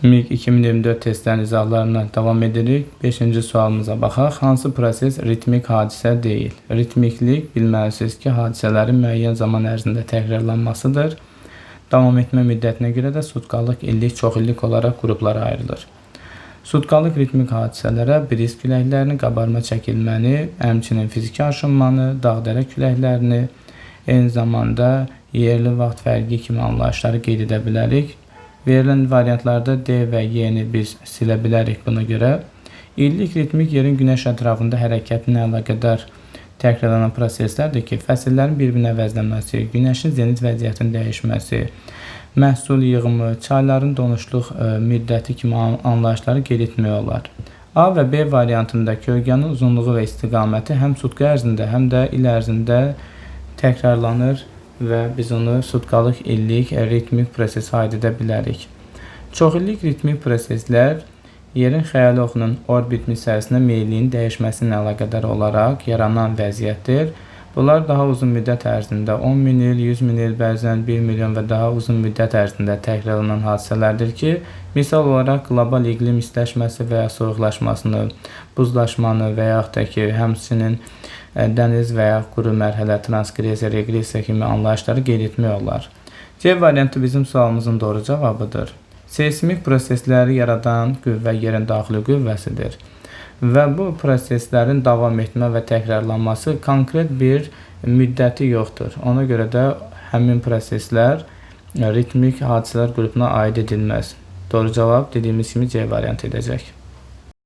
MiG 2024 testlərin izahlarına davam edirik. 5-ci sualımıza baxaq. Hansı proses ritmik hadisə deyil? Ritmiklik bilməlisiniz ki, hadisələrin müəyyən zaman ərzində təkrarlanmasıdır. Davam etmə müddətinə görə də sutkalıq, illik, çox illik olaraq qruplara ayrılır. Sutkalıq ritmik hadisələrə briz küləklərini, qabarma çəkilməni, həmçinin fiziki aşınmanı, dağ-dərə küləklərini, eyni zamanda yerli vaxt fərqi kimi anlayışları qeyd edə bilərik. Verilən variantlarda D və Y-ni biz silə bilərik buna görə. İllik ritmik yerin günəş ətrafında hərəkətinə əlaqədar təkrarlanan proseslərdir ki, fəsillərin bir-birini əvəzləməsi, günəşin zenit vəziyyətinin dəyişməsi, məhsul yığımı, çayların donuşluq müddəti kimi anlayışları qeyd etmək olar. A və B variantında kölgənin uzunluğu və istiqaməti həm sutka ərzində, həm də il ərzində təkrarlanır və biz onu sutkalıq, illik, ritmik prosesə aid edə bilərik. Çox illik ritmik proseslər yerin xəyali oxunun orbit missəsində meyilliyin dəyişməsinə əlaqədar olaraq yaranan vəziyyətdir. Bunlar daha uzun müddət ərzində 10.000 il, 100.000 il, bəzən 1 milyon və daha uzun müddət ərzində təkrarlanan hadisələrdir ki, misal olaraq qlobal iqlim istiləşməsi və ya soyuqlaşmasını, buzlaşmanı və yaxud da ki, həmçinin dəniz və ya quru mərhələ, transqresiya, reqresiya kimi anlayışları qeyd etmək olar. C variantı bizim sualımızın doğru cavabıdır. Seismik prosesləri yaradan qüvvə yerin daxili qüvvəsidir və bu proseslərin davam etmə və təkrarlanması konkret bir müddəti yoxdur. Ona görə də həmin proseslər ritmik hadisələr qrupuna aid edilməz. Doğru cavab dediyimiz kimi C variantı edəcək.